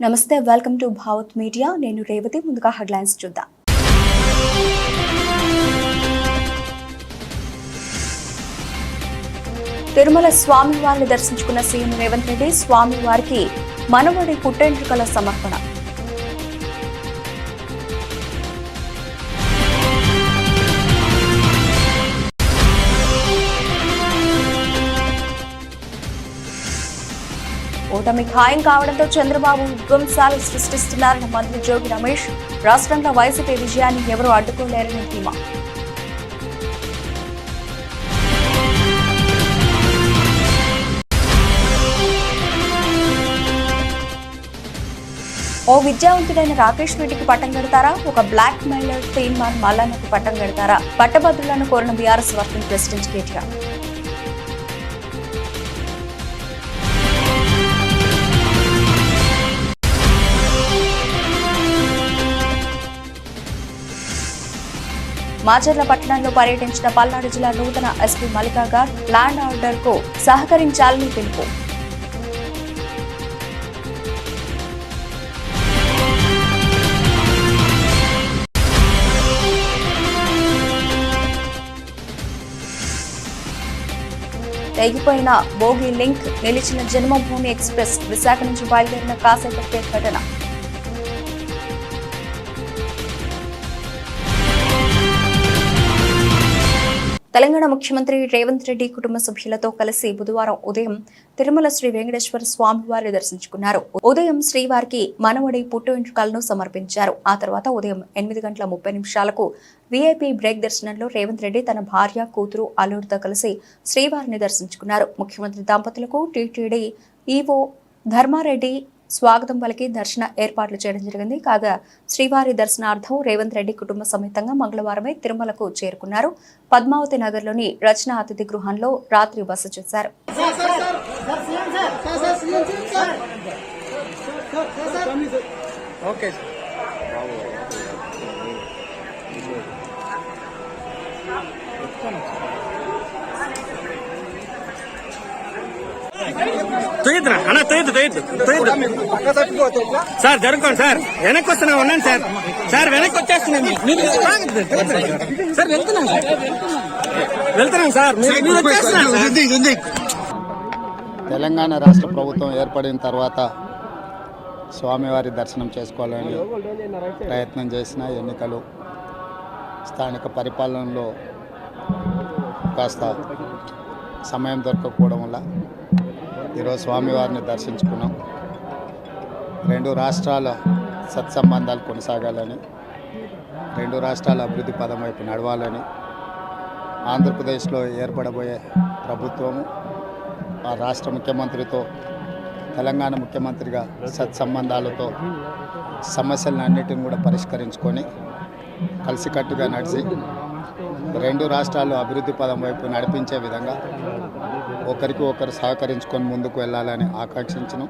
నమస్తే, welcome to Bhavat media. నేను రేవతి. ముందుగా హెడ్లైన్స్ చూద్దాం. తిరుమల స్వామివారిని దర్శించుకున్న సీఎం రేవంత్ రెడ్డి స్వామివారికి మనవడి పుట్టెంట్రుకల సమర్పణ. ఓటమి ఖాయం కావడంతో చంద్రబాబు విధ్వంసాలు సృష్టిస్తున్నారన్న మంత్రి జోగి రమేష్. రాష్ట్రంలో వైసీపీ విజయాన్ని ఎవరూ అడ్డుకోలేరని ధీమా. ఓ విద్యావంతుడైన రాకేష్ రెడ్డికి పట్టం కడతారా? ఒక బ్లాక్ మెయిలర్ తీన్మార్ మల్లన్నకు పట్టం కడతారా? పట్టభద్రులను కోరిన BRS working president KTR. Macherla పట్టణంలో పర్యటించిన పల్నాడు జిల్లా నూతన SP Mallika Garg land order కు సహకరించాలని పిలుపు. తెగిపోయిన బోగి లింక్ నిలిచిన జన్మభూమి ఎక్స్ప్రెస్ విశాఖ నుంచి బయలుదేరిన కాసేపట్టే ఘటన. తెలంగాణ ముఖ్యమంత్రి రేవంత్ రెడ్డి కుటుంబ సభ్యులతో కలిసి బుధవారం ఉదయం తిరుమల శ్రీ వెంకటేశ్వర స్వామివారిని దర్శించుకున్నారు. ఉదయం శ్రీవారికి మనవడి పుట్టు వెంట్రుకలను సమర్పించారు. ఆ తర్వాత ఉదయం 8:30 వీఐపీ బ్రేక్ దర్శనంలో రేవంత్ రెడ్డి తన భార్య, కూతురు, అల్లుడితో కలిసి శ్రీవారిని దర్శించుకున్నారు. ముఖ్యమంత్రి దంపతులకు టీటీడీ ఈవో ధర్మారెడ్డి స్వాగతం పలికి దర్శన ఏర్పాట్లు చేయడం జరిగింది. కాగా శ్రీవారి దర్శనార్థం రేవంత్ రెడ్డి కుటుంబ సమేతంగా మంగళవారమే తిరుమలకు చేరుకున్నారు. పద్మావతి నగర్లోని రచన అతిథి గృహంలో రాత్రి బస చేశారు. సార్ జరుగుకోండి సార్, వెనక్కి వస్తున్నా ఉన్నాను సార్. సార్ వెనక్కి వచ్చేస్తున్నాను సార్, వెళ్తున్నాను సార్. తెలంగాణ రాష్ట్ర ప్రభుత్వం ఏర్పడిన తర్వాత స్వామివారి దర్శనం చేసుకోవాలని ప్రయత్నం చేసిన ఎన్నికలు, స్థానిక పరిపాలనలో కాస్త సమయం దొరకకపోవడం వల్ల ఈరోజు స్వామివారిని దర్శించుకున్నాం. రెండు రాష్ట్రాల సత్సంబంధాలు కొనసాగాలని, రెండు రాష్ట్రాల అభివృద్ధి పదం వైపు నడవాలని, ఆంధ్రప్రదేశ్లో ఏర్పడబోయే ప్రభుత్వము ఆ రాష్ట్ర ముఖ్యమంత్రితో తెలంగాణ ముఖ్యమంత్రిగా సత్సంబంధాలతో సమస్యలన్నిటిని కూడా పరిష్కరించుకొని కలిసికట్టుగా నడిచి రెండు రాష్ట్రాలు అభివృద్ధి పదం వైపు నడిపించే విధంగా ఒకరికి ఒకరు సహకరించుకొని ముందుకు వెళ్ళాలని ఆకాంక్షించను.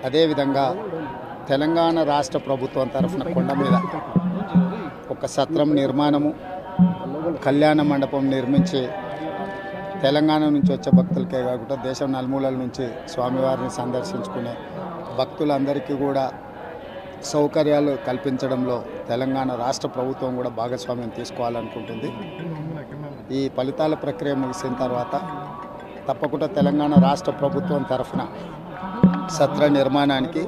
అదేవిధంగా తెలంగాణ రాష్ట్ర ప్రభుత్వం తరఫున కొండ మీద ఒక సత్రం నిర్మాణము, కళ్యాణ మండపం నిర్మించి తెలంగాణ నుంచి వచ్చే భక్తులకే కాకుండా దేశం నలుమూలల నుంచి స్వామివారిని సందర్శించుకునే భక్తులందరికీ కూడా సౌకర్యాలు కల్పించడంలో తెలంగాణ రాష్ట్ర ప్రభుత్వం కూడా భాగస్వామ్యం తీసుకోవాలనుకుంటుంది. ఈ ఫలితాల ప్రక్రియ ముగిసిన తర్వాత తప్పకుండా తెలంగాణ రాష్ట్ర ప్రభుత్వం తరఫున సత్ర నిర్మాణానికి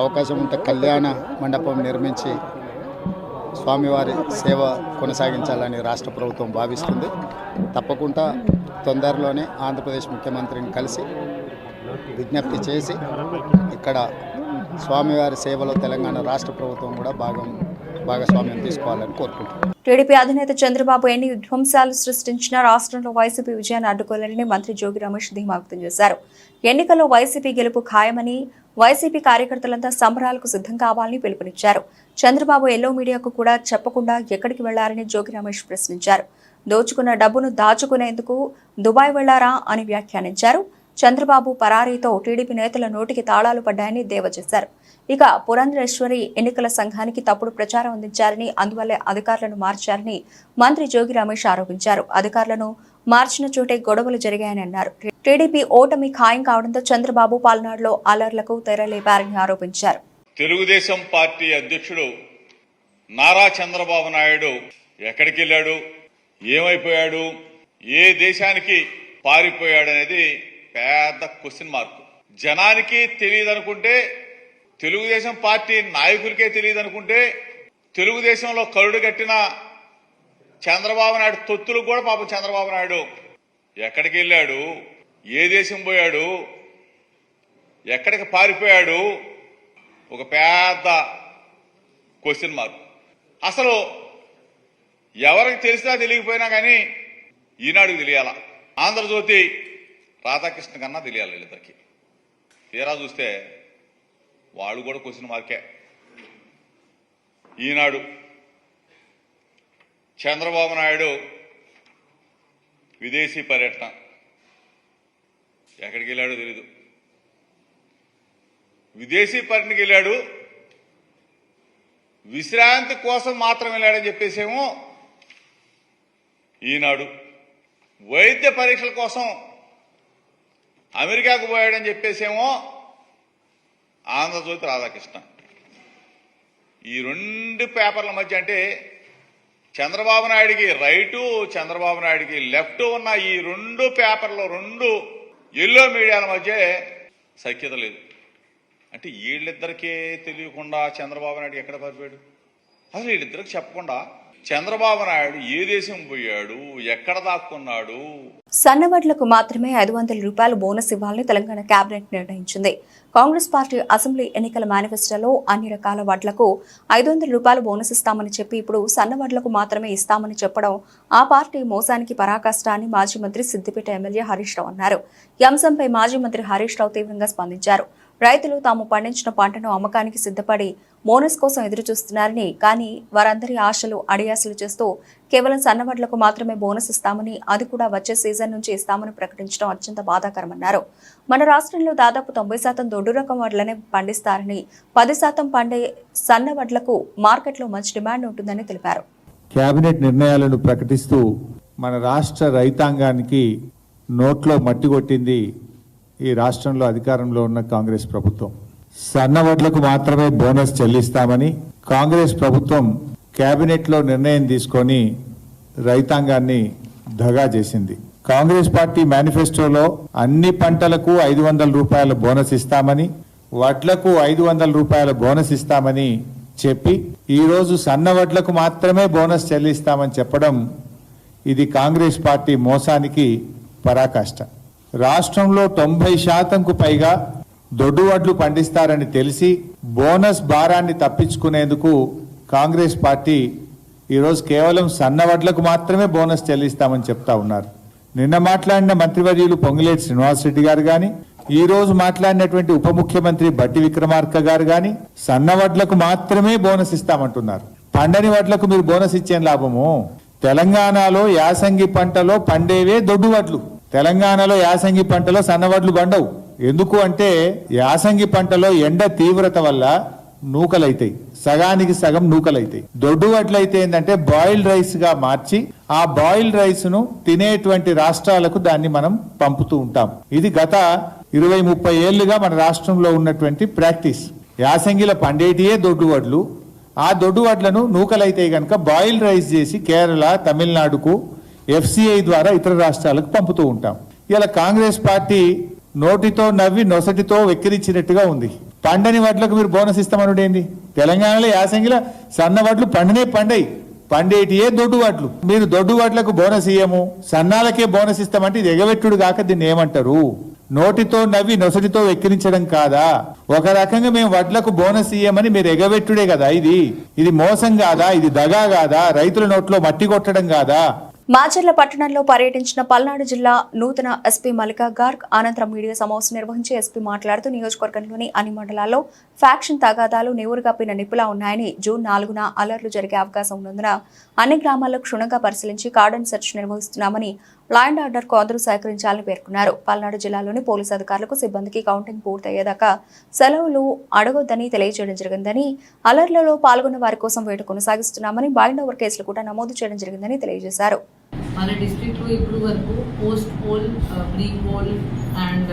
అవకాశం ఉంటే కళ్యాణ మండపం నిర్మించి స్వామివారి సేవ కొనసాగించాలని రాష్ట్ర ప్రభుత్వం భావిస్తుంది. తప్పకుండా తొందరలోనే ఆంధ్రప్రదేశ్ ముఖ్యమంత్రిని కలిసి విజ్ఞప్తి చేసి ఇక్కడ స్వామివారి సేవలో తెలంగాణ రాష్ట్ర ప్రభుత్వం కూడా భాగస్వామ్యం తీసుకోవాలని కోరుకుంటున్నాను. టీడీపీ అధినేత చంద్రబాబు ఎన్ని విధ్వంసాలు సృష్టించినా రాష్ట్రంలో వైసీపీ విజయాన్ని అడ్డుకోలేరని మంత్రి జోగి రమేష్ ధీమా వ్యక్తం చేశారు. ఎన్నికల్లో వైసీపీ గెలుపు ఖాయమని, వైసీపీ కార్యకర్తలంతా సంబరాలకు సిద్ధం కావాలని పిలుపునిచ్చారు. చంద్రబాబు ఎల్లో మీడియాకు కూడా చెప్పకుండా ఎక్కడికి వెళ్లారని జోగి రమేష్ ప్రశ్నించారు. దోచుకున్న డబ్బును దాచుకునేందుకు దుబాయ్ వెళ్లారా అని వ్యాఖ్యానించారు. చంద్రబాబు పరారీతో టీడీపీ నేతల నోటికి తాళాలు పడ్డాయని దేవ చేశారు. ఇక పురంధరేశ్వరి ఎన్నికల సంఘానికి తప్పుడు ప్రచారం అందించారని, అందువల్లే అధికారులను మార్చారని మంత్రి జోగి రమేష్ ఆరోపించారు. అధికారులను మార్చిన చోటే గొడవలు జరిగాయని అన్నారు. టీడీపీ ఓటమి ఖాయం కావడంతో చంద్రబాబు పల్నాడులో అలర్లకు తెరలేపారని ఆరోపించారు. తెలుగుదేశం పార్టీ అధ్యక్షుడు నారా చంద్రబాబు నాయుడు ఎక్కడికి వెళ్ళాడు, ఏమైపోయాడు, ఏ దేశానికి పారిపోయాడనేది పెద్ద క్వశ్చన్ మార్క్. జనానికి తెలియదనుకుంటే, తెలుగుదేశం పార్టీ నాయకులకే తెలియదనుకుంటే, తెలుగుదేశంలో కరుడు కట్టిన చంద్రబాబు నాయుడు తొత్తులకు కూడా పాపం చంద్రబాబు నాయుడు ఎక్కడికి వెళ్ళాడు, ఏ దేశం పోయాడు, ఎక్కడికి పారిపోయాడు, ఒక పెద్ద క్వశ్చన్ మార్క్. అసలు ఎవరికి తెలిసినా తెలియకపోయినా కానీ ఈనాడుకు తెలియాల, ఆంధ్రజ్యోతి రాధాకృష్ణ కన్నా తెలియాలి వీళ్ళిద్దరికి. తీరా చూస్తే వాళ్ళు కూడా క్వశ్చన్ మార్కే. ఈనాడు చంద్రబాబు నాయుడు విదేశీ పర్యటన ఎక్కడికి వెళ్ళాడో తెలీదు. విదేశీ పర్యటనకి వెళ్ళాడు, విశ్రాంతి కోసం మాత్రం వెళ్ళాడని చెప్పేసేమో ఈనాడు. వైద్య పరీక్షల కోసం అమెరికాకు పోయాడని చెప్పేసేమో ఆంధ్రజ్యోతి రాధాకృష్ణ. ఈ రెండు పేపర్ల మధ్య అంటే చంద్రబాబు నాయుడికి రైటు, చంద్రబాబు నాయుడికి లెఫ్ట్ ఉన్న ఈ రెండు పేపర్లు, రెండు ఎల్లో మీడియాల మధ్య సఖ్యత లేదు. అంటే వీళ్ళిద్దరికే తెలియకుండా చంద్రబాబు నాయుడు ఎక్కడ పారిపోయాడు, అసలు వీళ్ళిద్దరికి చెప్పకుండా చంద్రబాబు నాయుడు ఏ దేశం పోయాడు, ఎక్కడ దాక్కున్నాడు. సన్నవడ్లకు మాత్రమే 500 రూపాయలు బోనస్ ఇవ్వాలని తెలంగాణ కేబినెట్ నిర్ణయించింది. కాంగ్రెస్ పార్టీ అసెంబ్లీ ఎన్నికల మేనిఫెస్టోలో అన్ని రకాల వడ్లకు 500 రూపాయలు బోనస్ ఇస్తామని చెప్పి ఇప్పుడు సన్నవడ్లకు మాత్రమే ఇస్తామని చెప్పడం ఆ పార్టీ మోసానికి పరాకాష్ట అని మాజీ మంత్రి సిద్దిపేట ఎమ్మెల్యే హరీష్ రావు అన్నారు. ఈ అంశంపై మాజీ మంత్రి హరీష్ రావు తీవ్రంగా స్పందించారు. రైతులు తాము పండించిన పంటను అమ్మకానికి సిద్ధపడి బోనస్ కోసం ఎదురు చూస్తున్నారని, కానీ వారందరి ఆశలు అడియాసలు చేస్తూ కేవలం సన్నవడ్లకు మాత్రమే బోనస్ ఇస్తామని, అది కూడా వచ్చే సీజన్ నుంచి ఇస్తామని ప్రకటించడం అత్యంత బాధాకరమన్నారు. మన రాష్ట్రంలో దాదాపు 90% దొడ్డు రకం వడ్లనే పండిస్తారని, 10% పండే సన్న వడ్లకు మార్కెట్లో మంచి డిమాండ్ ఉంటుందని తెలిపారు. కేబినెట్ నిర్ణయాలను ప్రకటిస్తూ మన రాష్ట్ర రైతాంగానికి నోట్లో మట్టి కొట్టింది ఈ రాష్ట్రంలో అధికారంలో ఉన్న కాంగ్రెస్ ప్రభుత్వం. సన్నవడ్లకు మాత్రమే బోనస్ చెల్లిస్తామని కాంగ్రెస్ ప్రభుత్వం కేబినెట్ లో నిర్ణయం తీసుకొని రైతాంగాన్ని దగా చేసింది. కాంగ్రెస్ పార్టీ మేనిఫెస్టోలో అన్ని పంటలకు 500 రూపాయల బోనస్ ఇస్తామని, వడ్లకు 500 రూపాయల బోనస్ ఇస్తామని చెప్పి ఈ రోజు సన్నవడ్లకు మాత్రమే బోనస్ చెల్లిస్తామని చెప్పడం ఇది కాంగ్రెస్ పార్టీ మోసానికి పరాకాష్ట. రాష్ట్రంలో 90%కు పైగా దొడ్డు వడ్లు పండిస్తారని తెలిసి బోనస్ భారాన్ని తప్పించుకునేందుకు కాంగ్రెస్ పార్టీ ఈరోజు కేవలం సన్నవడ్లకు మాత్రమే బోనస్ చెల్లిస్తామని చెప్తా ఉన్నారు. నిన్న మాట్లాడిన మంత్రివర్యులు పొంగులేటి శ్రీనివాసరెడ్డి గారు గాని, ఈ రోజు మాట్లాడినటువంటి ఉప ముఖ్యమంత్రి బట్టి విక్రమార్క గారు గాని సన్నవడ్లకు మాత్రమే బోనస్ ఇస్తామంటున్నారు. పండని వడ్లకు మీరు బోనస్ ఇచ్చే లాభము? తెలంగాణలో యాసంగి పంటలో పండేవే దొడ్డు వడ్లు. తెలంగాణలో యాసంగి పంటలో సన్నవడ్లు పండవు. ఎందుకు అంటే యాసంగి పంటలో ఎండ తీవ్రత వల్ల నూకలైతాయి, సగానికి సగం నూకలైతాయి. దొడ్డు వడ్లు అయితే ఏంటంటే బాయిల్డ్ రైస్ గా మార్చి ఆ బాయిల్డ్ రైస్ ను తినేటువంటి రాష్ట్రాలకు దాన్ని మనం పంపుతూ ఉంటాం. ఇది గత 20-30 ఏళ్లుగా మన రాష్ట్రంలో ఉన్నటువంటి ప్రాక్టీస్. యాసంగిలో పండేటియే దొడ్డు వడ్లు, ఆ దొడ్డు వడ్లను నూకలైతే గనక బాయిల్డ్ రైస్ చేసి కేరళ, తమిళనాడుకు FCI ద్వారా ఇతర రాష్ట్రాలకు పంపుతూ ఉంటాం. ఇలా కాంగ్రెస్ పార్టీ నోటితో నవ్వి నొసటితో వెక్కిరించినట్టుగా ఉంది. పండని వడ్లకు మీరు బోనస్ ఇస్తామనుడేంది? తెలంగాణలో యాసంగిలో సన్న వడ్లు పండేటియే దొడ్డు వడ్లు. మీరు దొడ్డు వడ్లకు బోనస్ ఇయ్యము, సన్నాలకే బోనస్ ఇస్తామంటే ఇది ఎగవెట్టుడు కాక దీన్ని ఏమంటారు? నోటితో నవ్వి నొసటితో వెక్కిరించడం కాదా? ఒక రకంగా మేము వడ్లకు బోనస్ ఇయ్యమని మీరు ఎగవెట్టుడే కదా. ఇది మోసం కాదా? ఇది దగా కాదా? రైతుల నోట్లో మట్టి కొట్టడం కాదా? మాచర్ల పట్టణంలో పర్యటించిన పల్నాడు జిల్లా నూతన ఎస్పీ మల్లికా గార్గ్ అనంతరం మీడియా సమావేశం నిర్వహించి ఎస్పీ మాట్లాడుతూ నియోజకవర్గంలోని అన్ని మండలాల్లో ఫ్యాక్షన్ తగాదాలు నివురుగప్పిన నిప్పులా ఉన్నాయని, జూన్ 4న అలర్లు జరిగే అవకాశం ఉన్నందున అన్ని గ్రామాల్లో క్షుణ్ణంగా పరిశీలించి కార్డన్ సెర్చ్ నిర్వహిస్తున్నామని, లా అండ్ ఆర్డర్ కు అందరూ సహకరించాలని పేర్కొన్నారు. పల్నాడు జిల్లాలోని పోలీసు అధికారులకు సిబ్బందికి కౌంటింగ్ పూర్తయ్యేదాకా సెలవులు అడగొద్దని తెలియజేయడం జరిగిందని, అలర్లలో పాల్గొన్న వారి కోసం వేట కొనసాగిస్తున్నామని, బైండ్ ఓవర్ కేసులు కూడా నమోదు చేయడం జరిగిందని తెలియజేశారు. మన డిస్ట్రిక్ట్లో ఇప్పుడు వరకు post poll, pre poll and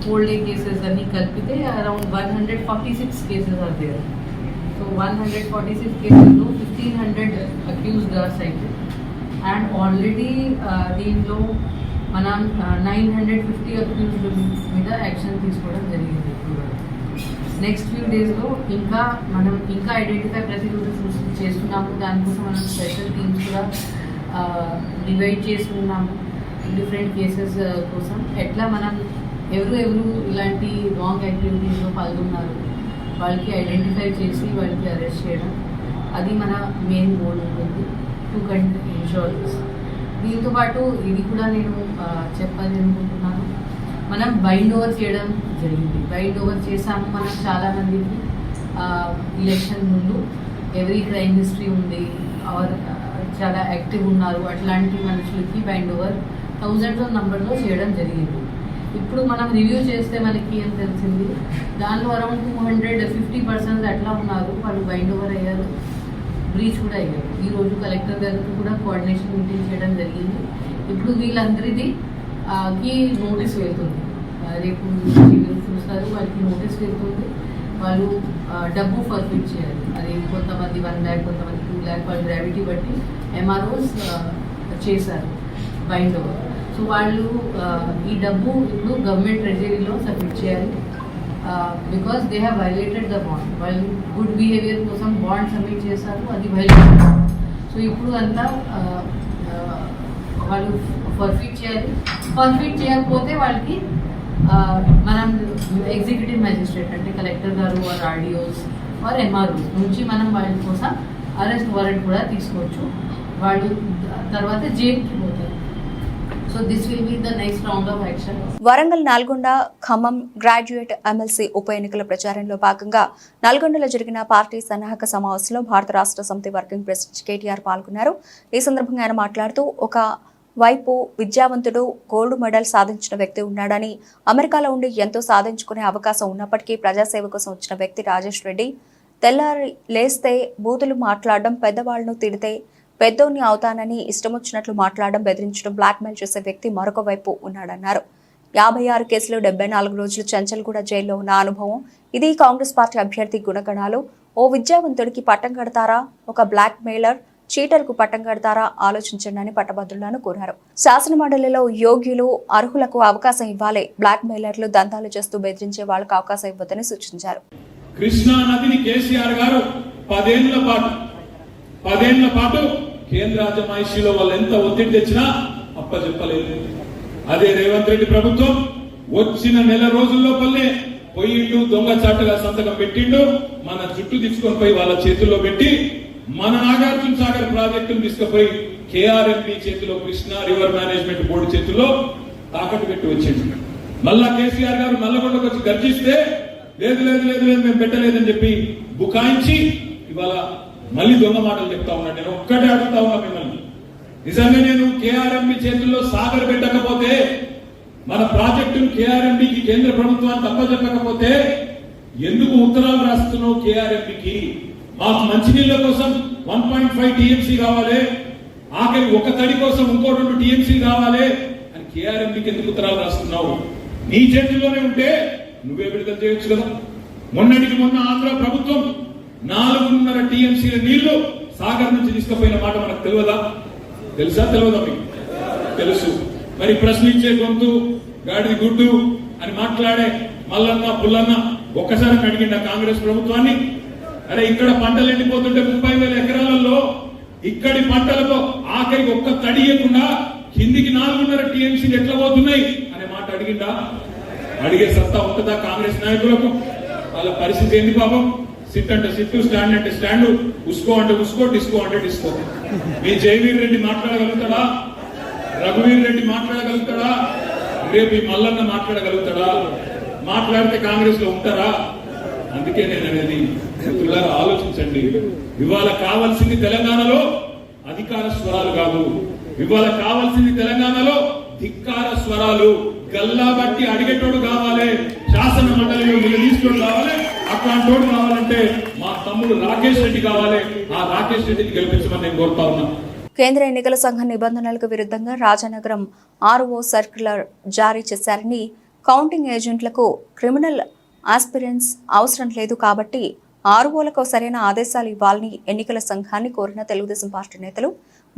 poll day cases అన్నీ కలిపితే around 146 cases are there. So 146 కేసెస్లో 1500 accused are cited and already దీంట్లో మనం 950 అక్యూజ్డ్ మీద యాక్షన్ తీసుకోవడం జరిగింది. నెక్స్ట్ ఫ్యూ డేస్లో మనం ఇంకా ఐడెంటిఫై ప్రాసిక్యూటర్స్ చేస్తున్నాము. దానికోసం మనం స్పెషల్ టీమ్స్ కూడా డివైడ్ చేసుకున్నాము డిఫరెంట్ కేసెస్ కోసం. ఎట్లా మనం ఎవరు ఇలాంటి రాంగ్ యాక్టివిటీస్లో పాల్గొన్నారు వాళ్ళకి ఐడెంటిఫై చేసి వాళ్ళకి అరెస్ట్ చేయడం, అది మన మెయిన్ గోల్ ఉంటుంది టు ఇన్షూర్ దిస్. దీంతోపాటు ఇది కూడా నేను చెప్పాలి అనుకుంటున్నాను, మనం బైండ్ ఓవర్ చేయడం జరిగింది. బైండ్ ఓవర్ చేసాము మనం చాలామందికి ఎలక్షన్ ముందు ఎవరీ క్రైమ్ హిస్టరీ ఉంది ఆర్ చాలా యాక్టివ్ ఉన్నారు అట్లాంటి మనుషులకి బైండ్ ఓవర్ థౌజండ్స్ ఆఫ్ నంబర్లో చేయడం జరిగింది. ఇప్పుడు మనం రివ్యూ చేస్తే మనకి ఏం తెలిసింది, దానిలో అరౌండ్ 250% అట్లా ఉన్నారు వాళ్ళు బైండ్ ఓవర్ అయ్యారు, బ్రీచ్ కూడా అయ్యారు. ఈరోజు కలెక్టర్ గారికి కూడా కోఆర్డినేషన్ మీటింగ్ చేయడం జరిగింది. ఇప్పుడు వీళ్ళందరిది కి నోటీస్ వెళ్తుంది, రేపు మీరు చూస్తారు వాళ్ళకి నోటీస్ వెళ్తుంది. వాళ్ళు డబ్బు ఫర్ఫిట్ చేయాలి. అది కొంతమంది 1 lakh, కొంతమంది 2 lakh, వాళ్ళ గ్రావిటీ బట్టి ఎంఆర్ఓస్ చేశారు బైండ్ ఓవర్. సో వాళ్ళు ఈ డబ్బు ఇప్పుడు గవర్నమెంట్ ట్రెజరీలో సబ్మిట్ చేయాలి. Because they have violated the bond. వాళ్ళు గుడ్ బిహేవియర్ కోసం బాండ్ సబ్మిట్ చేశారు, అది వైలేటెడ్. సో ఇప్పుడు అంతా వాళ్ళు ఫర్ఫిట్ చేయాలి. ఫర్ఫిట్ చేయకపోతే వాళ్ళకి మనం ఎగ్జిక్యూటివ్ మ్యాజిస్ట్రేట్ అంటే కలెక్టర్ గారు ఆర్ ఆర్డిఓస్ ఆర్ ఎంఆర్ఓస్ నుంచి మనం వాళ్ళ కోసం అరెస్ట్ వారెంట్ కూడా తీసుకోవచ్చు. వాళ్ళు తర్వాత జైలుకి పోతారు. So this will be the next round of action. Warangal, Nalgonda, Khammam graduate MLC ఉప ఎన్నికల ప్రచారంలో భాగంగా నల్గొండలో జరిగిన పార్టీ సన్నాహక సమావేశంలో భారత రాష్ట్ర సమితి వర్కింగ్ ప్రెసిడెంట్ కేటీఆర్ పాల్గొన్నారు. ఈ సందర్భంగా ఆయన మాట్లాడుతూ, ఒక వైపు విద్యావంతుడు, గోల్డ్ మెడల్ సాధించిన వ్యక్తి ఉన్నాడని, అమెరికాలో ఉండి ఎంతో సాధించుకునే అవకాశం ఉన్నప్పటికీ ప్రజాసేవ కోసం వచ్చిన వ్యక్తి రాజేష్ రెడ్డి, తెల్లారి లేస్తే బూతులు మాట్లాడడం, పెద్దవాళ్లను తిడితే పెద్దోన్ని అవుతానని ఇష్టమొచ్చినట్లు మాట్లాడడం, బెదిరించడం, బ్లాక్మెయిల్ చేసే వ్యక్తి మరొక వైపు ఉన్నాడన్నారు. 56 కేసులు, 74 రోజులు చంచల్గూడ జైల్లో ఉన్న అనుభవం, ఇది కాంగ్రెస్ పార్టీ అభ్యర్థి గుణగణాలు. ఓ విద్యావంతుడికి పట్టం కడతారా, ఒక బ్లాక్ మెయిలర్ చీటర్కు పట్టం కడతారా, ఆలోచించండి అని పట్టభద్రులను కోరారు. శాసనమండలిలో యోగ్యులు, అర్హులకు అవకాశం ఇవ్వాలి, బ్లాక్ మెయిలర్లు దంతాలు చేస్తూ బెదిరించే వాళ్ళకు అవకాశం ఇవ్వద్దని సూచించారు. కృష్ణా నదిని కేసీఆర్ గారు 10 ఏళ్ల పాటు కేంద్ర అజమాయిషీలో వాళ్ళు ఎంత ఒత్తిడి తెచ్చినా అప్పచెప్పలేదు. అదే రేవంత్ రెడ్డి ప్రభుత్వం వచ్చిన నెల రోజుల్లోపల్లే పోయిండు, దొంగచాటుగా సంతకం పెట్టిండు, మన జుట్టు తీసుకొని పోయి వాళ్ళ చేతుల్లో పెట్టి మన నాగార్జున సాగర్ ప్రాజెక్టును తీసుకుపోయి కేఆర్ఎంపీ చేతిలో, కృష్ణా రివర్ మేనేజ్మెంట్ బోర్డు చేతిలో తాకట్టు పెట్టి వచ్చింది. మళ్ళా కేసీఆర్ గారు నల్లగొండకు వచ్చి గర్జిస్తే లేదు లేదు లేదు లేదు మేము పెట్టలేదని చెప్పి బుకాయించి ఇవాళ మళ్ళీ దొంగ మాటలు చెప్తా ఉన్నాను. నేను ఒక్కటే అడుగుతా ఉన్నా మిమ్మల్ని, నిజంగా నేను కేఆర్ఎంపీ చేతుల్లో సాగర్ పెట్టకపోతే, మన ప్రాజెక్టును కేఆర్ఎంపీకి కేంద్ర ప్రభుత్వాన్ని తప్పచెప్పకపోతే ఎందుకు ఉత్తరాలు రాస్తున్నావు కేఆర్ఎంపీకి? మాకు మంచినీళ్ల కోసం 1.5 టీఎంసీ కావాలి, ఆఖరి ఒక తడి కోసం ఇంకో 2 టీఎంసీ కావాలి అని కేఆర్ఎంపీకి ఎందుకు ఉత్తరాలు రాస్తున్నావు? నీ చేతుల్లోనే ఉంటే నువ్వే విడుదల చేయొచ్చు కదా. మొన్నటికి మొన్న ఆంధ్ర ప్రభుత్వం 4.5 టీఎంసీల నీళ్లు సాగర్ నుంచి తీసుకుపోయిన మాట మనకు తెలియదా? తెలుసా తెలియదా? మీకు తెలుసు. మరి ప్రశ్నించే గొంతు, గాడిది గుడ్డు అని మాట్లాడే మల్లన్న పుల్లన్న ఒక్కసారి అడిగిండ కాంగ్రెస్ ప్రభుత్వాన్ని, అరే ఇక్కడ పంటలు ఎండిపోతుంటే 30,000 ఎకరాలలో ఇక్కడి పంటలకు ఆఖరికి ఒక్క తడియకుండా కిందికి 4.5 టీఎంసీలు ఎట్లా పోతున్నాయి అనే మాట అడిగిందా? అడిగే సత్తా ఉంటుందా కాంగ్రెస్ నాయకులకు? వాళ్ళ పరిస్థితి ఏంటి పాపం? సిట్ అంటే సిట్టు, స్టాండ్ అంటే స్టాండ్, ఉస్కో అంటే ఉస్కో, డిస్కో అంటే డిస్కో. మీ జయవీర్ రెడ్డి మాట్లాడగలుగుతాడా? రఘువీర్ రెడ్డి మాట్లాడగలుగుతాడా? రేపు ఈ మల్లన్న మాట్లాడగలుగుతాడా? మాట్లాడితే కాంగ్రెస్ లో ఉంటారా? అందుకే నేను అనేది, మిత్రులారా ఆలోచించండి. ఇవాళ కావాల్సింది తెలంగాణలో అధికార స్వరాలు కాదు, ఇవాళ కావాల్సింది తెలంగాణలో ధిక్కార స్వరాలు. గల్లా బట్టి అడిగేటోడు కావాలి, శాసన మండలిలో వీళ్ళు తీసుకొని రావాలి. అట్లాంటి వాడు కావాలంటే మా తమ్ముడు రాకేష్ రెడ్డి కావాలి. ఆ రాకేష్ రెడ్డిని గెలిపించమని నేను కోరుతా ఉన్నాను. కేంద్ర ఎన్నికల సంఘం నిబంధనలకు విరుద్ధంగా రాజానగరం ఆర్ఓ సర్క్యులర్ జారీ చేశారని, కౌంటింగ్ ఏజెంట్లకు క్రిమినల్ ఆస్పిరెన్స్ అవసరం లేదు కాబట్టి ఆర్ఓలకు సరైన ఆదేశాలు ఇవ్వాలని ఎన్నికల సంఘాన్ని కోరిన తెలుగుదేశం పార్టీ నేతలు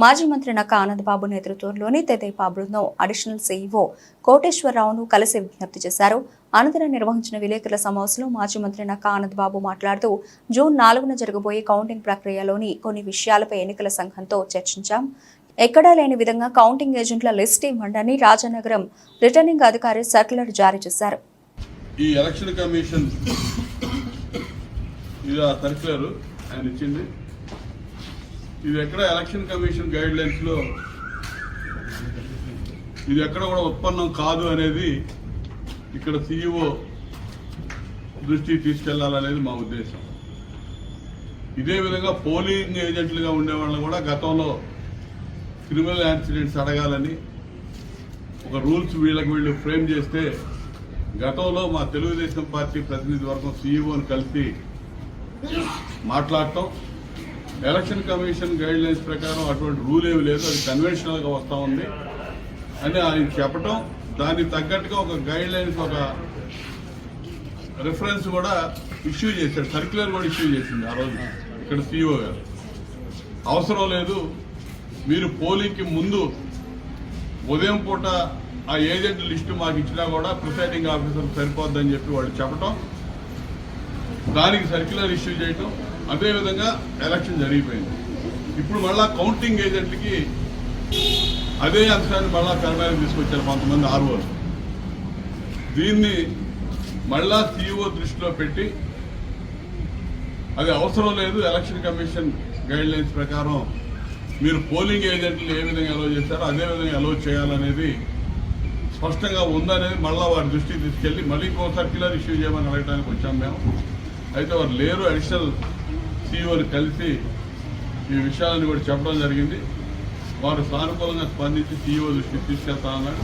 మాజీ మంత్రి నక్కా ఆనందబాబు నేతృత్వంలోని తెదేపా బృందం అడిషనల్ సీఈఓ కోటేశ్వరరావును కలిసి విజ్ఞప్తి చేశారు. అనంతరం నిర్వహించిన విలేకరుల సమావేశంలో మాజీ మంత్రి నక్కా ఆనందబాబు మాట్లాడుతూ, జూన్ 4న జరగబోయే కౌంటింగ్ ప్రక్రియలోని కొన్ని విషయాలపై ఎన్నికల సంఘంతో చర్చించాం. ఎక్కడా లేని విధంగా కౌంటింగ్ ఏజెంట్ల లిస్ట్ ఇవ్వండి రాజానగరం రిటర్నింగ్ అధికారి సర్క్యులర్ జారీ చేశారు. ఈ ఎలక్షన్ కమిషన్ ఇది ఆ సర్క్యులర్ ఆయన ఇచ్చింది. ఇది ఎక్కడ ఎలక్షన్ కమిషన్ గైడ్ లైన్స్ లో ఇది ఎక్కడ కూడా ఉత్పన్నం కాదు అనేది ఇక్కడ సీఈఓ దృష్టికి తీసుకెళ్లాలనేది మా ఉద్దేశం. ఇదే విధంగా పోలింగ్ ఏజెంట్లుగా ఉండే వాళ్ళని కూడా గతంలో క్రిమినల్ యాక్సిడెంట్స్ అడగాలని ఒక రూల్స్ వీళ్ళు ఫ్రేమ్ చేస్తే గతంలో మా తెలుగుదేశం పార్టీ ప్రతినిధి వర్గం సీఈఓని కలిసి మాట్లాడటం, ఎలక్షన్ కమిషన్ గైడ్ లైన్స్ ప్రకారం అటువంటి రూల్ ఏమి లేదు, అది కన్వెన్షనల్ గా వస్తా ఉంది అని ఆయన చెప్పటం, దానికి తగ్గట్టుగా ఒక గైడ్ లైన్స్ ఒక రిఫరెన్స్ కూడా ఇష్యూ చేశాడు, సర్క్యులర్ కూడా ఇష్యూ చేసింది ఆ రోజు ఇక్కడ సీఈఓ గారు. అవసరం లేదు, మీరు పోలింగ్ కి ముందు ఉదయం పూట ఆ ఏజెంట్ లిస్టు మాకు ఇచ్చినా కూడా ప్రిసైడింగ్ ఆఫీసర్ సరిపోద్దని చెప్పి వాళ్ళు చెప్పటం, దానికి సర్క్యులర్ ఇష్యూ చేయటం, అదేవిధంగా ఎలక్షన్ జరిగిపోయింది. ఇప్పుడు మళ్ళా కౌంటింగ్ ఏజెంట్లకి అదే అంశాన్ని మళ్ళా తెరమేరకు తీసుకొచ్చారు కొంతమంది ఆర్ఓలు. దీన్ని మళ్ళా సీఈఓ దృష్టిలో పెట్టి అది అవసరం లేదు, ఎలక్షన్ కమిషన్ గైడ్ లైన్స్ ప్రకారం మీరు పోలింగ్ ఏజెంట్లు ఏ విధంగా అలౌ చేశారో అదే విధంగా అలౌ చేయాలనేది స్పష్టంగా ఉందనేది మళ్ళా వారి దృష్టికి తీసుకెళ్లి మళ్ళీ ఇంకో సర్క్యులర్ ఇష్యూ చేయమని అడగడానికి వచ్చాం మేము. అయితే వారు లేరు, అడిషనల్ సీఈఓని కలిసి ఈ విషయాలను కూడా చెప్పడం జరిగింది. వారు సానుకూలంగా స్పందించి సీఈఓ దృష్టికి తీసుకెళ్తా ఉన్నారు.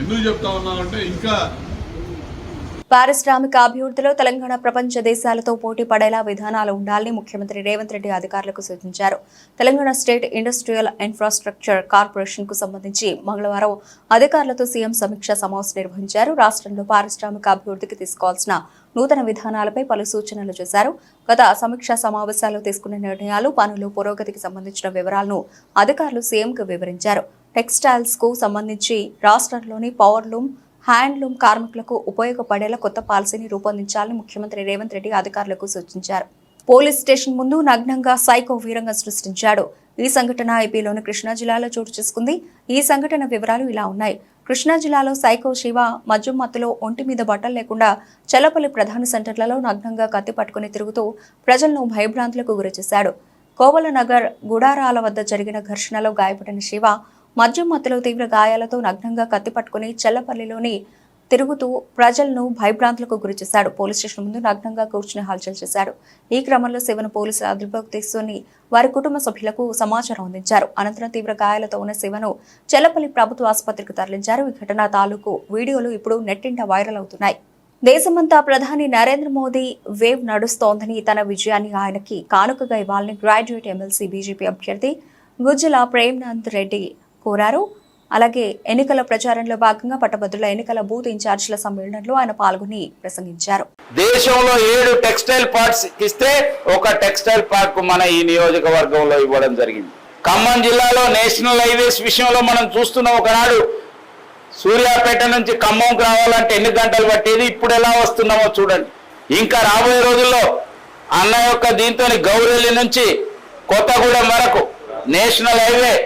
ఎందుకు చెప్తా ఉన్నామంటే ఇంకా పారిశ్రామిక అభివృద్ధిలో తెలంగాణ ప్రపంచ దేశాలతో పోటీ పడేలా విధానాలు ఉండాలని ముఖ్యమంత్రి రేవంత్ రెడ్డి అధికారులకు సూచించారు. Telangana state industrial infrastructure corporation కు సంబంధించి మంగళవారం అధికారులతో సీఎం సమీక్ష సమావేశం నిర్వహించారు. రాష్ట్రంలో పారిశ్రామిక అభివృద్ధికి తీసుకోవాల్సిన నూతన విధానాలపై పలు సూచనలు చేశారు. గత సమీక్షా సమావేశాల్లో తీసుకున్న నిర్ణయాలు, పనులు, పురోగతికి సంబంధించిన వివరాలను అధికారులు సీఎంకు వివరించారు. టెక్స్టైల్స్ కు సంబంధించి రాష్ట్రంలోని పవర్లూమ్, హ్యాండ్లూమ్ కార్మికులకు ఉపయోగపడేలా కొత్త పాలసీని రూపొందించాలని ముఖ్యమంత్రి రేవంత్ రెడ్డి అధికారులకు సూచించారు. పోలీస్ స్టేషన్ ముందు నగ్నంగా సైకో వీరంగం సృష్టించాడు. ఈ సంఘటన ఏపీలోని కృష్ణా జిల్లాలో చోటు చేసుకుంది. ఈ సంఘటన వివరాలు ఇలా ఉన్నాయి. కృష్ణా జిల్లాలో సైకో శివ మద్యం మత్తులో ఒంటి మీద బట్టలు లేకుండా చల్లపల్లి ప్రధాన సెంటర్లలో నగ్నంగా కత్తి పట్టుకుని తిరుగుతూ ప్రజలను భయభ్రాంతులకు గురిచేశాడు. కోవలనగర్ గుడారాల వద్ద జరిగిన ఘర్షణలో గాయపడిన శివ మద్యం మత్తులో తీవ్ర గాయాలతో నగ్నంగా కత్తి పట్టుకుని చల్లపల్లిలోని తిరుగుతూ ప్రజలను భయభ్రాంతులకు గురిచేశాడు. పోలీస్ స్టేషన్ ముందు నగ్నంగా కూర్చుని హల్చల్ చేశాడు. ఈ క్రమంలో శివను పోలీసులు అదుపులోకి తీసుకుని వారి కుటుంబ సభ్యులకు సమాచారం అందించారు. అనంతరం తీవ్ర గాయాలతో ఉన్న శివను చల్లపల్లి ప్రభుత్వ ఆసుపత్రికి తరలించారు. ఈ ఘటన తాలూకు వీడియోలు ఇప్పుడు నెట్టింట వైరల్ అవుతున్నాయి. దేశమంతా ప్రధాని నరేంద్ర మోదీ వేవ్ నడుస్తోందని, తన విజయాన్ని ఆయనకి కానుకగా ఇవ్వాలని గ్రాడ్యుయేట్ ఎమ్మెల్సీ బీజేపీ అభ్యర్థి గుజ్జల ప్రేమ్నంద్ రెడ్డి కోరారు. అలాగే ఎన్నికల ప్రచారంలో భాగంగా పట్టభద్రుల ఎన్నికల బూత్ ఇన్ఛార్జీల సమ్మేళనంలో ఆయన పాల్గొని ప్రసంగించారు. దేశంలో 7 టెక్స్టైల్ పార్క్స్ ఇస్తే ఒక టెక్స్టైల్ పార్క్ మన ఈ నియోజకవర్గంలో ఇవ్వడం జరిగింది. ఖమ్మం జిల్లాలో నేషనల్ హైవేస్ విషయంలో మనం చూస్తున్న ఒకనాడు సూర్యాపేట నుంచి ఖమ్మంకి రావాలంటే ఎన్ని గంటలు పట్టేది, ఇప్పుడు ఎలా వస్తున్నామో చూడండి. ఇంకా రాబోయే రోజుల్లో అన్న యొక్క దీంతో గౌరెల్లి నుంచి కొత్తగూడెం వరకు నేషనల్ హైవే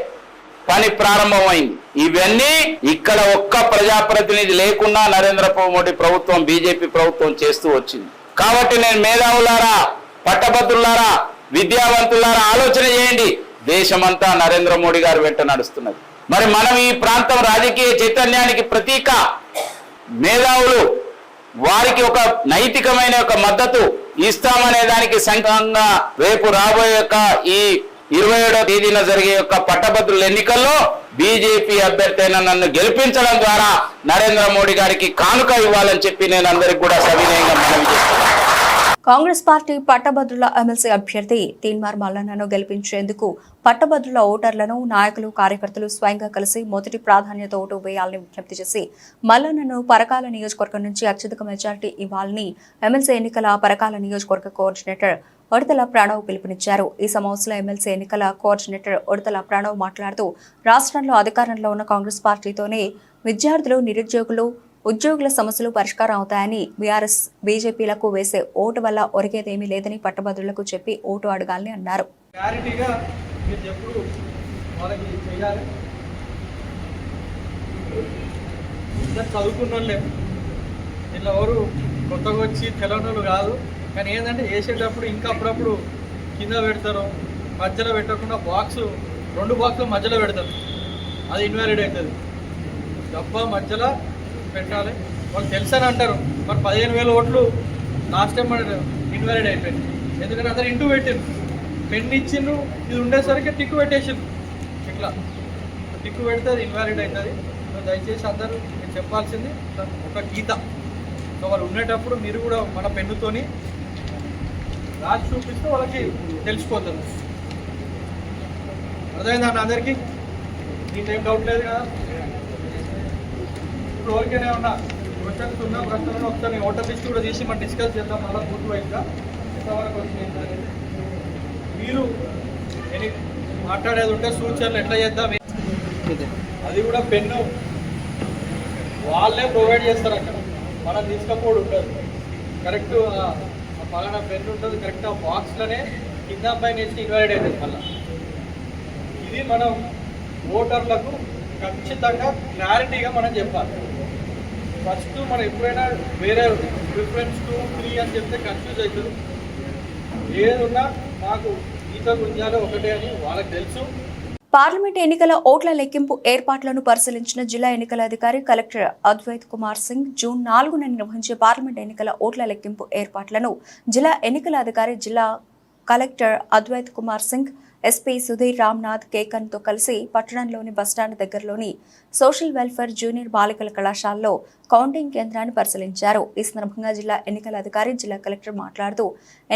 పని ప్రారంభమైంది. ఇవన్నీ ఇక్కడ ఒక్క ప్రజాప్రతినిధి లేకుండా నరేంద్ర మోడీ ప్రభుత్వం, బీజేపీ ప్రభుత్వం చేస్తూ వచ్చింది. కాబట్టి నేను మేధావులారా, పట్టభద్రులారా, విద్యావంతులారా ఆలోచన చేయండి. దేశమంతా నరేంద్ర మోడీ గారు వెంట నడుస్తున్నది. మరి మనం ఈ ప్రాంతం రాజకీయ చైతన్యానికి ప్రతీక, మేధావులు వారికి ఒక నైతికమైన ఒక మద్దతు ఇస్తామనే దానికి సంఘంగా రేపు రాబోయే ఈ 27వ తేదీన జరిగే యొక్క పట్టభద్రుల ఎన్నికల్లో బీజేపీ అభ్యర్థి అయిన నన్ను గెలిపించడం ద్వారా నరేంద్ర మోడీ గారికి కానుక ఇవ్వాలని చెప్పి నేను అందరికి కూడా సవినయంగా మనవి చేస్తున్నాను. కాంగ్రెస్ పార్టీ పట్టభద్రుల ఎమ్మెల్సీ అభ్యర్థి తీన్మార్ మల్లన్నను గెలిపించేందుకు పట్టభద్రుల ఓటర్లను నాయకులు కార్యకర్తలు స్వయంగా కలిసి మొదటి ప్రాధాన్యత ఓటు వేయాలని విజ్ఞప్తి చేసి మల్లన్నను పరకాల నియోజకవర్గం నుంచి అత్యధిక మెజారిటీ ఇవ్వాలని ఎమ్మెల్సీ ఎన్నికల పరకాల నియోజకవర్గ కోఆర్డినేటర్ ఉడతల ప్రణవ్ పిలుపునిచ్చారు. ఈ సమావేశంలో ఎమ్మెల్సీ ఎన్నికల కోఆర్డినేటర్ ఉడతల ప్రణవ్ మాట్లాడుతూ రాష్ట్రంలో అధికారంలో ఉన్న కాంగ్రెస్ పార్టీతోనే విద్యార్థులు, నిరుద్యోగులు, ఉద్యోగుల సమస్యలు పరిష్కారం అవుతాయని, బీఆర్ఎస్ బీజేపీలకు వేసే ఓటు వల్ల ఒరిగేదేమీ లేదని పట్టభద్రులకు చెప్పి ఓటు అడగాలని అన్నారు. చదువుకున్నోళ్ళే ఇలా ఎవరు కొత్తగా వచ్చి తెలంగాణలు కాదు, కానీ ఏంటంటే వేసేటప్పుడు ఇంకా అప్పుడప్పుడు కింద పెడతారు, మధ్యలో పెట్టకుండా రెండు బాక్సులు మధ్యలో పెడతారు, అది ఇన్వాలిడ్ అవుతుంది. డబ్బా మధ్యలో పెట్టాలి. వాళ్ళు తెలుసని అంటారు, మరి 15,000 ఓట్లు లాస్ట్ టైం మన ఇన్వాలిడ్ అయిపోయింది. ఎందుకంటే అందరు ఇంటూ పెట్టిండు, పెన్ ఇచ్చిండ్రు, ఇది ఉండేసరికి టిక్కు పెట్టేసిండ్రు. ఇట్లా టిక్కు పెడితే అది ఇన్వాలిడ్ అవుతుంది. దయచేసి అందరూ మీరు చెప్పాల్సింది ఒక గీత. సో వాళ్ళు ఉండేటప్పుడు మీరు కూడా మన పెన్నుతోని రాసి చూపిస్తే వాళ్ళకి తెలిసిపోతుంది. అర్థమైందండి అందరికీ? దీంట్లో ఏం డౌట్ లేదు కదా? ఇప్పుడు ఓరికైనా ఉన్నా క్వశ్చన్స్ ఉన్నా ప్రశ్నలను ఒకసారి ఓటర్ లిస్ట్ కూడా తీసి మనం డిస్కస్ చేద్దాం. మళ్ళీ పూర్తి వైపుగా ఎంతవరకు వచ్చింది మీరు మాట్లాడేది ఉంటే సూచనలు ఎట్లా చేద్దాం, అది కూడా పెన్ను వాళ్ళే ప్రొవైడ్ చేస్తారు. అక్కడ మనం తీసుకపోవడం ఉంటుంది. కరెక్ట్ పలానా పెన్ను ఉంటుంది, కరెక్ట్ ఆ బాక్స్లోనే కింద పైన వేసి ఇన్వాలిడ్ అవుతుంది. మళ్ళీ ఇది మనం ఓటర్లకు ఖచ్చితంగా క్లారిటీగా మనం చెప్పాలి. ఫస్ట్ మనం ఎప్పుడైనా వేరే ప్రిఫరెన్స్ 2, 3 అని చెప్తే కన్ఫ్యూజ్ అవుతుంది. ఏదున్నా మాకు ఈత గుంజాలు ఒకటే అని వాళ్ళకి తెలుసు. పార్లమెంట్ ఎన్నికల ఓట్ల లెక్కింపు ఏర్పాట్లను పరిశీలించిన జిల్లా ఎన్నికల అధికారి కలెక్టర్ అద్వైత్ కుమార్ సింగ్ జూన్ 4న నిర్వహించే పార్లమెంట్ ఎన్నికల ఓట్ల లెక్కింపు ఏర్పాట్లను జిల్లా ఎన్నికల అధికారి జిల్లా కలెక్టర్ అద్వైత్ కుమార్ సింగ్, ఎస్పీ సుధీర్ రామ్నాథ్ కేకన్తో కలిసి పట్టణంలోని బస్టాండ్ దగ్గరలోని సోషల్ వెల్ఫేర్ జూనియర్ బాలికల కళాశాలలో కౌంటింగ్ కేంద్రాన్ని పరిశీలించారు. ఈ సందర్భంగా జిల్లా ఎన్నికల అధికారి జిల్లా కలెక్టర్ మాట్లాడుతూ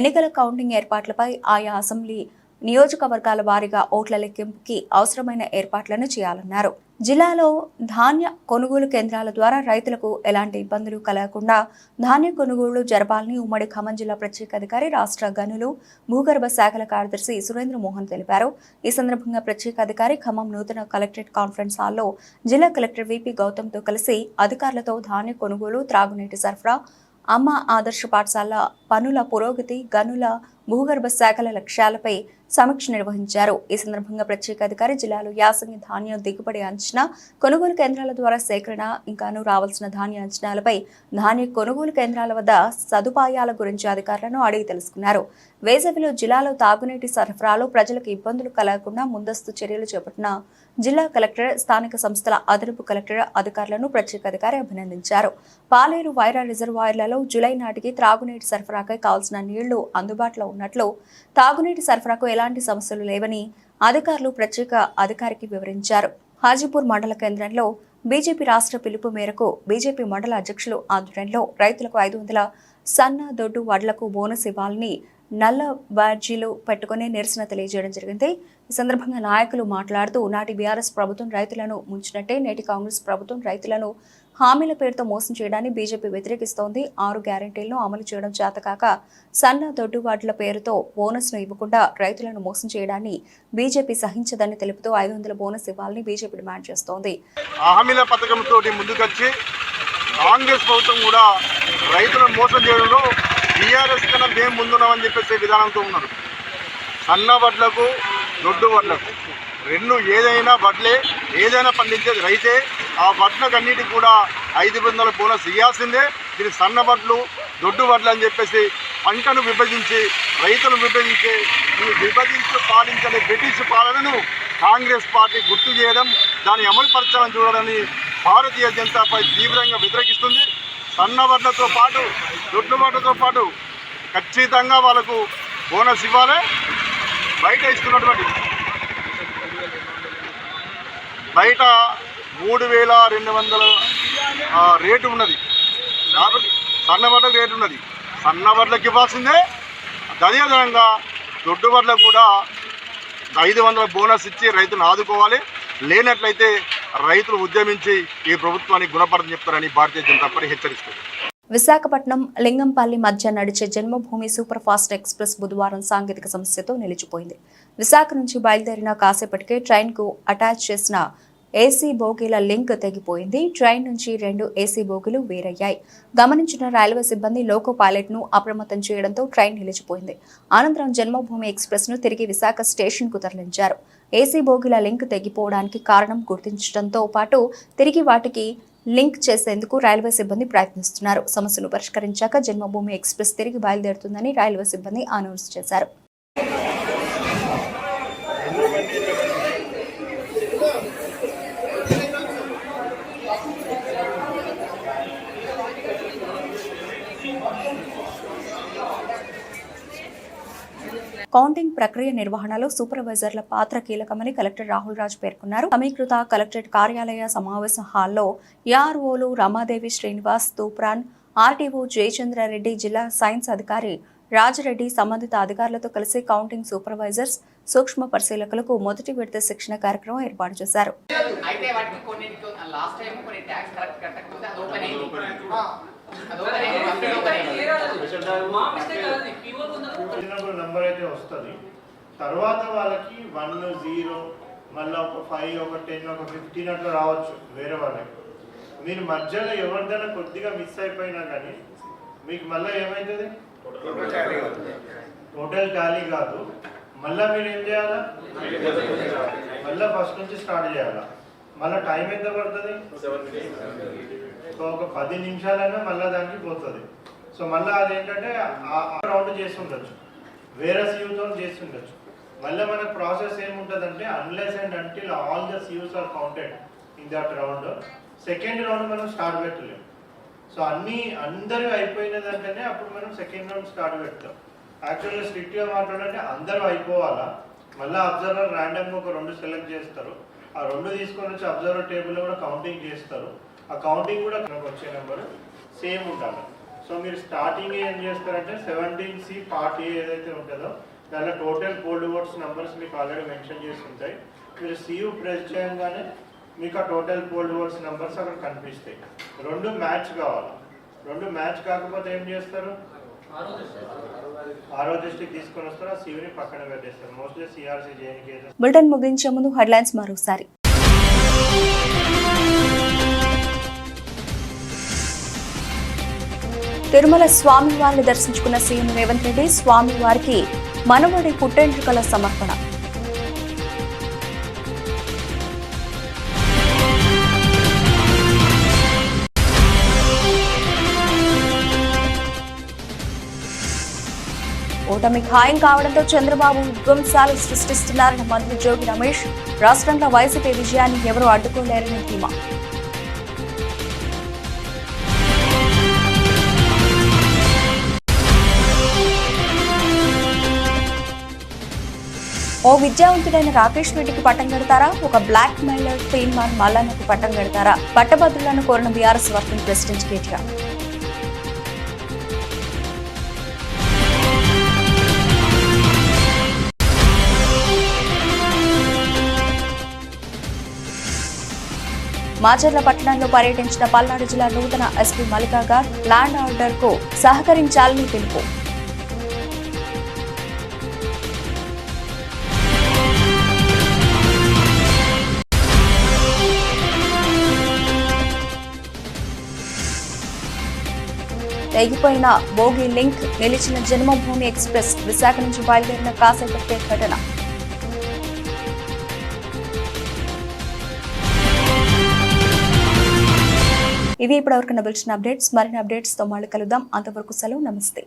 ఎన్నికల కౌంటింగ్ ఏర్పాట్లపై ఆయా అసెంబ్లీ నియోజకవర్గాల వారీగా ఓట్ల లెక్కింపుకి అవసరమైన ఏర్పాట్లను చేయాలన్నారు. జిల్లాలో ధాన్య కొనుగోలు కేంద్రాల ద్వారా రైతులకు ఎలాంటి ఇబ్బందులు కలగకుండా ధాన్య కొనుగోళ్లు జరపాలని ఉమ్మడి ఖమ్మం జిల్లా ప్రత్యేక అధికారి, రాష్ట్ర గనులు, భూగర్భ శాఖల కార్యదర్శి సురేంద్ర మోహన్ తెలిపారు. ఈ సందర్భంగా ప్రత్యేక అధికారి ఖమ్మం నూతన కలెక్టరేట్ కాన్ఫరెన్స్ హాల్లో జిల్లా కలెక్టర్ విపి గౌతమ్తో కలిసి అధికారులతో ధాన్య కొనుగోలు, త్రాగునీటి సరఫరా, అమ్మ ఆదర్శ పాఠశాల పనుల పురోగతి, గనుల, భూగర్భ శాఖల లక్ష్యాలపై సమీక్ష నిర్వహించారు. ఈ సందర్భంగా ప్రత్యేక అధికారి జిల్లాలో యాసంగి ధాన్యం దిగుబడి అంచనా, కొనుగోలు కేంద్రాల ద్వారా సేకరణ, ఇంకాను రావాల్సిన ధాన్య అంచనాలపై, ధాన్య కొనుగోలు కేంద్రాల వద్ద సదుపాయాల గురించి అధికారులను అడిగి తెలుసుకున్నారు. వేసవిలో జిల్లాలో తాగునీటి సరఫరాలో ప్రజలకు ఇబ్బందులు కలగకుండా ముందస్తు చర్యలు చేపట్టిన జిల్లా కలెక్టర్, స్థానిక సంస్థల అదనపు కలెక్టర్ అధికారులను ప్రత్యేక అధికారి అభినందించారు. పాలేరు వైరా రిజర్వాయర్లలో జూలై నాటికి త్రాగునీటి సరఫరాకై కావాల్సిన నీళ్లు అందుబాటులో ఉన్నట్లు, తాగునీటి సరఫరాకు ఎలాంటి సమస్యలు లేవని అధికారులు ప్రత్యేక అధికారికి వివరించారు. హాజీపూర్ మండల కేంద్రంలో బీజేపీ రాష్ట్ర పిలుపు మేరకు బీజేపీ మండల అధ్యక్షులు ఆధ్వర్యంలో రైతులకు 500 సన్న దొడ్డు వడ్లకు బోనస్ ఇవ్వాలని నల్ల బ్యాడ్జీలు పెట్టుకుని నిరసన తెలియజేయడం జరిగింది. ఈ సందర్భంగా నాయకులు మాట్లాడుతూ నాటి బీఆర్ఎస్ ప్రభుత్వం రైతులను ముంచినట్టే నేటి కాంగ్రెస్ ప్రభుత్వం రైతులను హామీల పేరుతో మోసం చేయడాన్ని బీజేపీ వ్యతిరేకిస్తోంది. 6 గ్యారెంటీలను అమలు చేయడం చేతకాక సన్న దొడ్డుబాట్ల పేరుతో బోనస్ను ఇవ్వకుండా రైతులను మోసం చేయడాన్ని బీజేపీ సహించదని తెలుపుతూ 500 బోనస్ ఇవ్వాలని బీజేపీ డిమాండ్ చేస్తోంది. హామీల పథకంతో ముందుకొచ్చి కాంగ్రెస్ ప్రభుత్వం కూడా రైతులను మోసం చేయడంలో బీఆర్ఎస్ కన్నా మేము ముందున్నామని చెప్పేసే విధానంతో ఉన్నారు. సన్న వడ్లకు, దొడ్డు వడ్లకు రెండు ఏదైనా వడ్లే, ఏదైనా పండించేది రైతే. ఆ వడ్లకు అన్నిటికి కూడా 500 బోనస్ ఇవ్వాల్సిందే. దీని సన్న వడ్లు, దొడ్డు వడ్లు అని చెప్పేసి పంటను విభజించి, రైతులను విభజించి, ఈ విభజించి పాలించని బ్రిటిష్ పాలనను కాంగ్రెస్ పార్టీ గుర్తు చేయడం, దాన్ని అమలుపరచాలని చూడాలని భారతీయ జనతా పార్టీ తీవ్రంగా వ్యతిరేకిస్తుంది. సన్న వడ్లతో పాటు, దొడ్డు వడ్లతో పాటు ఖచ్చితంగా వాళ్ళకు బోనస్ ఇవ్వాలి. బయట ఇస్తున్నటువంటి బయట 3,200 రేటు ఉన్నది. కాబట్టి సన్నవడ్లకు రేటు ఉన్నది. సన్నవడ్లకు ఇవ్వాల్సిందే. అదేవిధంగా దొడ్డు వడ్లకు కూడా 500 బోనస్ ఇచ్చి రైతులను ఆదుకోవాలి. లేనట్లయితే రైతులు ఉద్యమించి ఈ ప్రభుత్వానికి గుణపడని చెప్తారని భారతీయ జనతా పార్టీ హెచ్చరిస్తుంది. విశాఖపట్నం లింగంపల్లి మధ్య నడిచే జన్మభూమి సూపర్ ఫాస్ట్ ఎక్స్ప్రెస్ బుధవారం సాంకేతిక సమస్యతో నిలిచిపోయింది. విశాఖ నుంచి బయలుదేరిన కాసేపటికే ట్రైన్కు అటాచ్ చేసిన ఏసీ బోగీల లింక్ తెగిపోయింది. ట్రైన్ నుంచి 2 ఏసీ బోగీలు వేరయ్యాయి. గమనించిన రైల్వే సిబ్బంది లోకో పైలట్ ను అప్రమత్తం చేయడంతో ట్రైన్ నిలిచిపోయింది. అనంతరం జన్మభూమి ఎక్స్ప్రెస్ ను తిరిగి విశాఖ స్టేషన్ కు తరలించారు. ఏసీ బోగీల లింక్ తెగిపోవడానికి కారణం గుర్తించడంతో పాటు తిరిగి వాటికి లింక్ చేసేందుకు రైల్వే సిబ్బంది ప్రయత్నిస్తున్నారు. సమస్యను పరిష్కరించాక జన్మభూమి ఎక్స్ప్రెస్ తిరిగి బయలుదేరుతుందని రైల్వే సిబ్బంది అనౌన్స్ చేశారు. కౌంటింగ్ ప్రక్రియ నిర్వహణలో సూపర్వైజర్ల పాత్ర కీలకమని కలెక్టర్ రాహుల్ రాజ్ పేర్కొన్నారు. సమీకృత కలెక్టరేట్ కార్యాలయ సమావేశ హాల్లో ఏఆర్ఓలు రమాదేవి, శ్రీనివాస్, తూప్రాన్, ఆర్టీఓ జయచంద్రారెడ్డి, జిల్లా సైన్స్ అధికారి రాజరెడ్డి సంబంధిత అధికారులతో కలిసి కౌంటింగ్ సూపర్వైజర్స్, సూక్ష్మ పరిశీలకులకు మొదటి విడత శిక్షణ కార్యక్రమం ఏర్పాటు చేశారు. నంబర్ అయితే వస్తుంది. తర్వాత వాళ్ళకి 1, 0 మళ్ళీ ఒక 5, ఒక 10, ఒక 15 అట్లా రావచ్చు వేరే వాళ్ళకి. మీరు మధ్యలో ఎవరిదైనా కొద్దిగా మిస్ అయిపోయినా కానీ మీకు మళ్ళీ ఏమవుతుంది? టోటల్ టాలీ కాదు. మళ్ళీ మీరు ఏం చేయాలా? మళ్ళీ ఫస్ట్ నుంచి స్టార్ట్ చేయాలా. మళ్ళీ టైం ఎంత పడుతుంది? సో ఒక 10 నిమిషాలైనా మళ్ళీ దానికి పోతుంది. సో మళ్ళీ అదేంటంటే రౌండ్ చేసి ఉండొచ్చు, వేరే సీయూతో చేసి ఉండొచ్చు. మళ్ళీ మనకు ప్రాసెస్ ఏముంటుందంటే unless and until all the CUs are counted in that round, second round మనం స్టార్ట్ పెట్టలేము. సో అందరూ అయిపోయినదంటేనే అప్పుడు మనం సెకండ్ రౌండ్ స్టార్ట్ పెడతాం. యాక్చువల్గా స్ట్రిక్ట్గా మాట్లాడాలంటే అందరూ అయిపోవాలా. మళ్ళీ అబ్జర్వర్ ర్యాండమ్గా ఒక 2 సెలెక్ట్ చేస్తారు. ఆ 2 తీసుకొని వచ్చి అబ్జర్వర్ టేబుల్లో కూడా కౌంటింగ్ చేస్తారు. ఆ కౌంటింగ్ కూడా మనకు వచ్చే నెంబర్ సేమ్ ఉండాలి. సో మీరు స్టార్టింగ్ ఏం చేస్తారంటే 17C పార్ట్ ఏ ఏదైతే ఉంటుందో దానిలో టోటల్ పోల్డ్ ఓట్స్ నెంబర్స్ మీకు ఆల్రెడీ మెన్షన్ చేసి ఉంటాయి. మీరు సీయూ ప్రెస్ చేయగానే మీకు ఆ టోటల్ పోల్డ్ ఓట్స్ నెంబర్స్ అక్కడ కనిపిస్తాయి. 2 మ్యాచ్ కావాలి. 2 మ్యాచ్ కాకపోతే ఏం చేస్తారు? ఆరో డిస్ట్రిక్ట్ తీసుకొని వస్తారు. ఆ సీయూని పక్కన పెట్టేస్తారు. Mostly CRC J&K. బులెటిన్ ముగించే ముందు హెడ్లైన్స్ మరోసారి. తిరుమల స్వామివారిని దర్శించుకున్న సీఎం రేవంత్ రెడ్డి, స్వామివారికి మనవడి పుట్టెంట్రుకల సమర్పణ. ఓటమి ఖాయం కావడంతో చంద్రబాబు విధ్వంసాలు సృష్టిస్తున్నారన్న మంత్రి జోగి రమేష్. రాష్ట్రంలో వైసీపీ విజయాన్ని ఎవరూ అడ్డుకోలేరని ధీమా. ఓ విద్యావంతుడైన రాకేష్ రెడ్డికి పట్టం కడతారా? ఒక బ్లాక్ మెయిలర్ తీన్మార్ మల్లన్నకు పట్టం కడతారా? పట్టభద్రులను కోరిన BRS working president KTR. Macherla పట్టణంలో పర్యటించిన పల్నాడు జిల్లా నూతన ఎస్పీ మల్లికా గార్ ల్యాండ్ ఆర్డర్ కు సహకరించాలని పిలుపు. తెగిపోయిన బోగి లింక్, నిలిచిన జన్మభూమి ఎక్స్ప్రెస్. విశాఖ నుంచి బయలుదేరిన కాసేపట్టే ఘటన. ఇవి ఇప్పటివరకు నిలిచిన అప్డేట్స్. మరిన్ని అప్డేట్స్ తో మళ్ళీ కలుద్దాం. అంతవరకు సెలవు. నమస్తే.